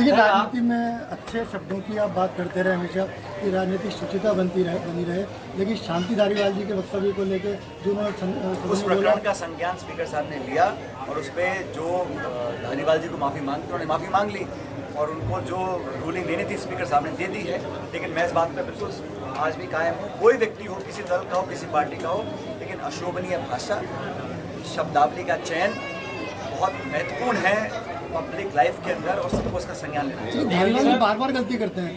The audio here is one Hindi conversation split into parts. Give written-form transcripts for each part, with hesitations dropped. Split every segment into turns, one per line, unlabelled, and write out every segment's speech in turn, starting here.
देखिए, राजनीति में अच्छे शब्दों की आप बात करते रहे हमेशा कि राजनीतिक शुचिता बनी रहे, लेकिन शांति धारीवाल जी के वक्तव्य को लेकर जो उन्होंने
उस प्रकरण का संज्ञान स्पीकर साहब ने लिया और उस पर जो धारीवाल जी को माफ़ी मांगी उन्होंने माफ़ी मांग ली और उनको जो रूलिंग देनी थी स्पीकर साहब ने दे दी है। लेकिन मैं इस बात पर बिल्कुल आज भी कायम हूँ, कोई व्यक्ति हो, किसी दल का हो, किसी पार्टी का हो, लेकिन अशोभनीय भाषा, शब्दावली का चयन बहुत महत्वपूर्ण है पब्लिक लाइफ के अंदर और सबको उसका संज्ञान लेना चाहिए।
धारीवाल जी बार बार गलती करते हैं,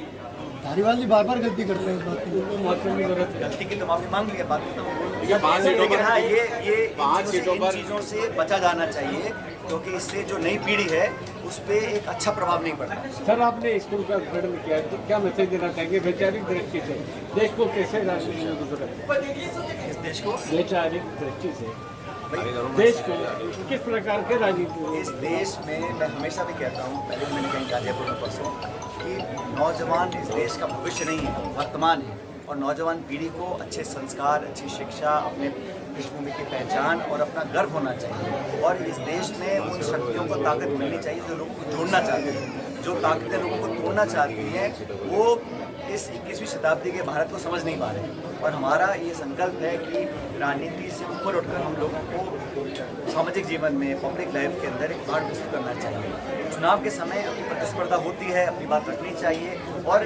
धारीवाल जी बार बार गलती करते हैं इस बात की।
गलती की तो माफी मांग लिया, बात लेकिन हाँ ये इन चीज़ों से बचा जाना चाहिए क्योंकि इससे जो नई पीढ़ी है उस पर एक अच्छा प्रभाव नहीं पड़ता।
सर, आपने स्कूल का उद्घाटन किया है तो क्या मैसेज देना चाहेंगे वैचारिक दृष्टि से देश को कैसे राजनीति में गुजरा,
इस देश को
वैचारिक दृष्टि से देश को किस प्रकार के राजनीति
इस देश में मैं हमेशा भी कहता हूँ, पहले भी मैंने कहीं गाजियापुर में परसों कि नौजवान इस देश का भविष्य नहीं है, वर्तमान है और नौजवान पीढ़ी को अच्छे संस्कार, अच्छी शिक्षा, अपने पृष्ठभूमि की पहचान और अपना गर्व होना चाहिए और इस देश में उन शक्तियों को ताकत मिलनी चाहिए जो लोगों को जोड़ना चाहते हैं। जो ताकतें लोगों को तोड़ना चाहती हैं वो इस 21वीं शताब्दी के भारत को समझ नहीं पा रहे और हमारा ये संकल्प है कि राजनीति से ऊपर उठकर हम लोगों को सामाजिक जीवन में, पब्लिक लाइफ के अंदर एक बात विकसित करना चाहिए। चुनाव के समय अपनी प्रतिस्पर्धा होती है, अपनी बात रखनी चाहिए और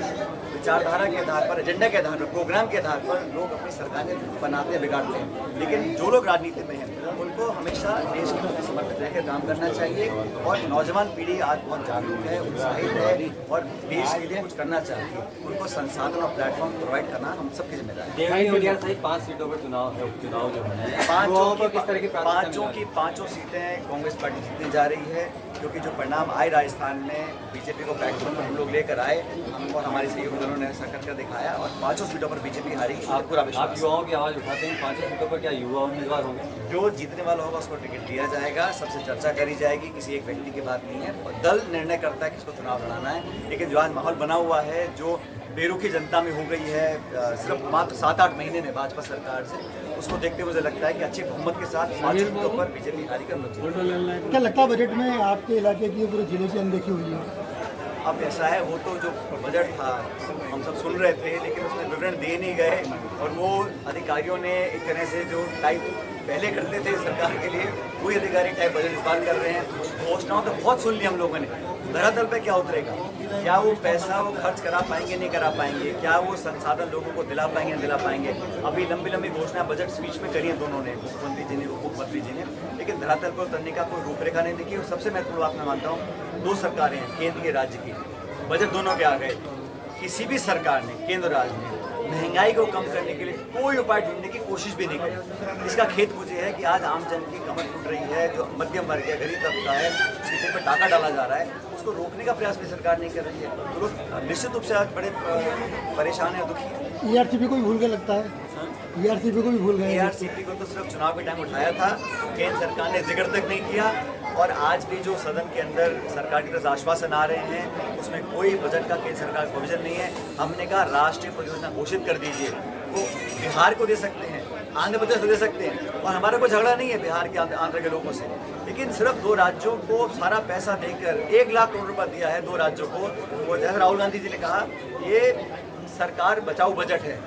विचारधारा के आधार पर, एजेंडा के आधार पर, प्रोग्राम के आधार पर लोग अपनी सरकारें बनाते बिगाड़ते हैं। लेकिन जो लोग राजनीति में हैं उनको हमेशा देश के प्रति समर्पित रहकर काम करना चाहिए और नौजवान पीढ़ी आज बहुत जागरूक है, उत्साहित है और देश के लिए कुछ करना चाहती है। उनको संसाधन और प्लेटफॉर्म प्रोवाइड करना हम सबकी जिम्मेदारी है।
5 सीटों पर चुनाव जो है,
पांचों सीटें कांग्रेस पार्टी जीतने जा रही है क्योंकि जो परिणाम आए राजस्थान में, बीजेपी को प्लेटफॉर्म पर हम लोग लेकर आए, हम और हमारे सहयोगी दलों ने ऐसा कर दिखाया और 5 सीटों पर बीजेपी हारी।
आप युवाओं की आवाज़ उठाते हैं, 5 सीटों पर क्या युवा उम्मीदवार होंगे?
जो जीतने वाला होगा उसको टिकट दिया जाएगा, सबसे चर्चा करी जाएगी, किसी एक व्यक्ति की बात नहीं है। दल निर्णय करता है किसको चुनाव लड़ाना है, लेकिन जो आज माहौल बना हुआ है, जो बेरुखी जनता में हो गई है सिर्फ मात्र 7-8 महीने में भाजपा सरकार से, उसको देखते हुए मुझे लगता है कि अच्छे बहुमत के साथ 5 सीटों पर बीजेपी हारी कर मुझे
क्या लगता है बजट में आपके इलाके की पूरे जिले की अनदेखी हुई है?
अब ऐसा है, वो तो जो बजट था हम सब सुन रहे थे लेकिन उसमें विवरण दे नहीं गए और वो अधिकारियों ने एक तरह से जो टाइप पहले करते थे सरकार के लिए वही अधिकारी टाइप बजट इस बार कर रहे हैं। घोषणाओं तो बहुत सुन ली हम लोगों ने, धरातल पे क्या उतरेगा, क्या वो पैसा वो खर्च करा पाएंगे नहीं करा पाएंगे, क्या वो संसाधन लोगों को दिला पाएंगे नहीं दिला पाएंगे। अभी लंबी लंबी घोषणा बजट स्पीच में करी है दोनों ने, मुख्यमंत्री जी ने, उप मुख्यमंत्री जी ने, लेकिन धरातल पर उतरने का कोई रूपरेखा नहीं दिखी। और सबसे महत्वपूर्ण बात मैं मानता हूँ, 2 सरकारें हैं, केंद्र की, राज्य की, बजट दोनों के आ गए। किसी भी सरकार ने, केंद्र राज्य ने, महंगाई को कम करने के लिए कोई उपाय ढूंढने की कोशिश भी नहीं करी। इसका खेद मुझे है कि आज आम जन की कमर टूट रही है, जो मध्यम वर्ग है, गरीब तबका है, उसके जेब पर टाका डाला जा रहा है, उसको रोकने का प्रयास भी सरकार नहीं कर रही है। तो लोग निश्चित रूप से आज बड़े परेशान है और दुखी है।
ERCP को भी भूल के लगता है, ERCP को भी भूल गए।
ERCP को तो सिर्फ चुनाव के टाइम उठाया था, केंद्र सरकार ने जिक्र तक नहीं किया और आज भी जो सदन के अंदर सरकार की तरफ से आश्वासन आ रहे हैं उसमें कोई बजट का केंद्र सरकार प्रोविजन नहीं है। हमने कहा राष्ट्रीय परियोजना घोषित कर दीजिए, वो बिहार को दे सकते हैं, आंध्र प्रदेश को दे सकते हैं और हमारा कोई झगड़ा नहीं है बिहार के आंध्र के लोगों से, लेकिन सिर्फ 2 राज्यों को सारा पैसा देकर 1 लाख करोड़ रुपया दिया है 2 राज्यों को। वो जैसे राहुल गांधी जी ने कहा ये सरकार बचाओ बजट है,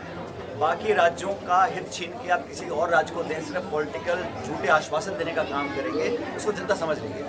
बाकी राज्यों का हित छीन के आप किसी और राज्य को दें, सिर्फ पॉलिटिकल झूठे आश्वासन देने का काम करेंगे, उसको जनता समझ लेंगे।